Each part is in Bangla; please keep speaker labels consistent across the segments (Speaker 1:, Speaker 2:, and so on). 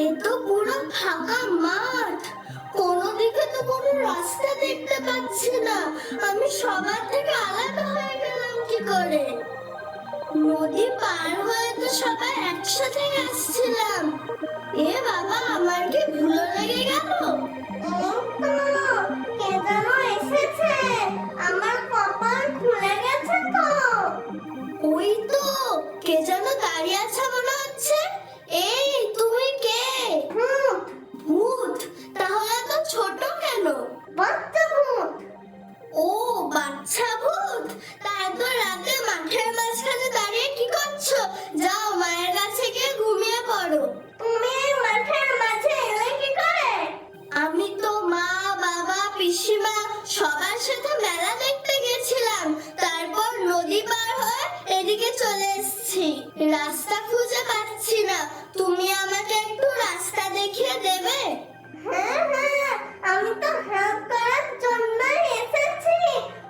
Speaker 1: এ তো পুরো ফাঁকা মাঠ, কোনো দিকে তো কোনো রাস্তা দেখতে পাচ্ছি না। আমি সবার থেকে আলাদা হয়ে গেলাম কি করে? নদী পার হয়ে তো সবাই একসাথে আসছিলাম। এ বাবা, আমার কি ভুলো লেগে গেল? কে যেন এসেছে, আমার কপাল খুলে গেছে তো। ওই তো কে যেন দাঁড়িয়ে আছে মনে হচ্ছে। এই তুমি কে? ভূত। ভূত? তাহলে তো ছোট কেন? বাচ্চা ভূত। ও বাচ্চা ভূত, তা এত রাতে মাঠের মাঝখানে দাঁড়িয়ে কি করছো? যাও মায়ের কাছে গিয়ে ঘুমিয়ে পড়ো। তুমি মাঠের মাঝে এলে কি করে? আমি তো মা, বাবা, পিসিমা সবার সাথে মেলা দেখতে গেছিলাম। তারপর নদী পার হয়ে এদিকে চলে এসেছি। রাস্তা খুঁজে পাচ্ছি না, তুমি আমাকে একটু রাস্তা দেখিয়ে দেবে? হ্যাঁ হ্যাঁ, আমি তো হেল্প করার জন্যই এসেছি।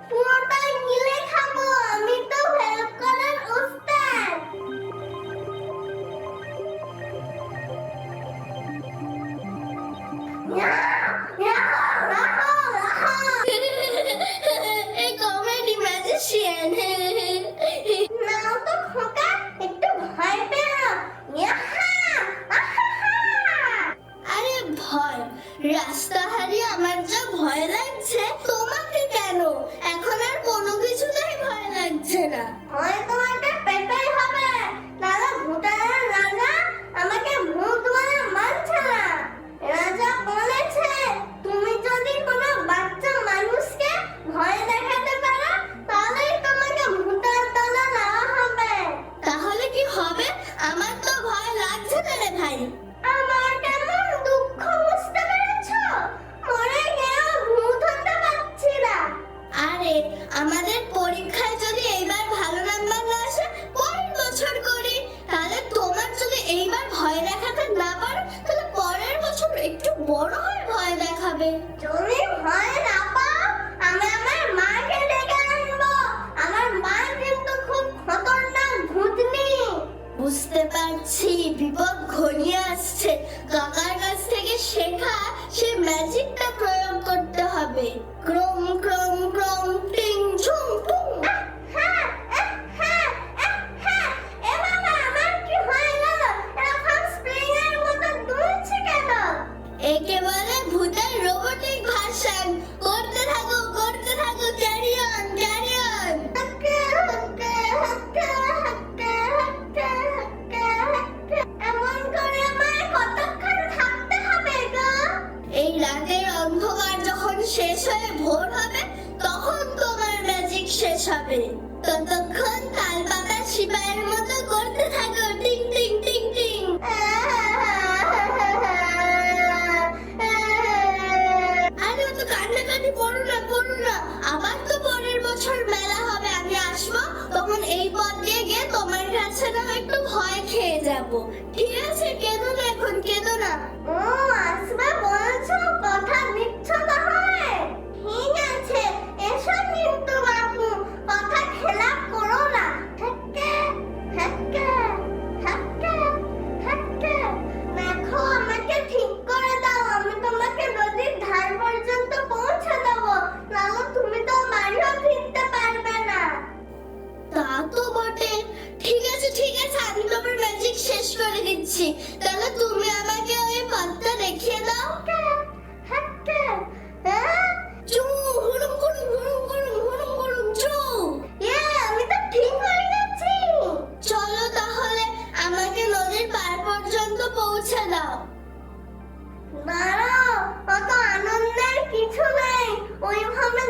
Speaker 1: পুরোটা গিলে খাবো, আমি তো হেল্প করার উস্তাদ। এই কমেডি ম্যাজিশিয়ান। নাও তো খোকা, একটু ভয় পেও। আরে ভয়? রাস্তা হারিয়ে আমার যা ভয় লাগছে, তোমাকে কেন? এখন আর কোনো কিছুতেই ভয় লাগছে না। ভয় তোমাকে পেতেই হবে, নাহলে ভূতের রাজা আমাকে ভূত বলে মানছে না। রাজা বলেছে তুমি যদি কোনো বাচ্চা মানুষকে ভয় দেখাতে পারো, তাহলেই তোমাকে ভূতের দলে নেওয়া হবে। তাহলে কি হবে? আমার তো ভয় লাগছে না রে ভাই। আমার কেমন দুঃখ বুঝতে পেরেছো? মরে গেও ভূত হতে পারছি না। আরে আমাদের পরীক্ষায় যদি এইবার ভালো নাম্বার না আসে, পরের বছর করি। তাহলে তোমার যদি এইবার ভয় দেখাতে না পারো, তাহলে পরের বছর একটু বড় হয়ে ভয় দেখাবে। যদি ভয় না পাও, আমি আমার মাকে ডেকে আনবো। আমার মা কিন্তু খুব খতরনাক ভূতনি। বুঝতে পারছি বিপদ ঘনিয়ে আসছে। কাকার কাছ থেকে শেখা সেই ম্যাজিকটা প্রয়োগ করতে হবে। ক্রম ক্রম ক্রম টিং ঝুম টুং। একে বলে ভূতের রোবটিক ভার্সন। করতে থাকো ক্যারি অন ক্যারি অন। এমন করে আমায় কতক্ষণ থাকতে হবে গো? এই রাতের অন্ধকার যখন শেষ হয়ে ভোর হবে, তখন তোমার ম্যাজিক শেষ হবে। ততক্ষণ তালপাতা সিপাইয়ের মতো করতে থাকো টিং টিং টিং টিং। আরে তো কান্নাকাটি করো না। আবার তো পরের বছর মেলা হবে, আমি আসবো। তখন এই পথ দিয়ে গিয়ে তোমার কাছে না একটু ভয় খেয়ে যাব। ঠিক আছে, কেঁদো না এখন, কেঁদো না। ও আসবে বলছো, কথা দিচ্ছ তাহলে? ঠিক আছে, এসো কিন্তু বাবু, কথা খেলাপ করো না। দেখো আমাকে ঠিক করে দাও, আমি তোমাকে নদীর ধার পর্যন্ত পৌঁছে দেবো, নাহলে তুমি তো বাড়িও ফিরতে পারবে না। তা তো বটে। ঠিক আছে আমি তোমার ম্যাজিক শেষ করে দিচ্ছি। তাহলে তুমি আমাকে ওই পথটা দেখিয়ে দাও। চু হুড়ুম হুড়ুম হুড়ুম হুড়ুম হুড়ুম হুড়ুম চু। আমি তো ঠিক হয়ে গেছি। চলো তাহলে আমাকে নদীর পার পর্যন্ত পৌঁছে দাও। দাঁড়াও, অত আনন্দের কিছু নেই, ওইভাবে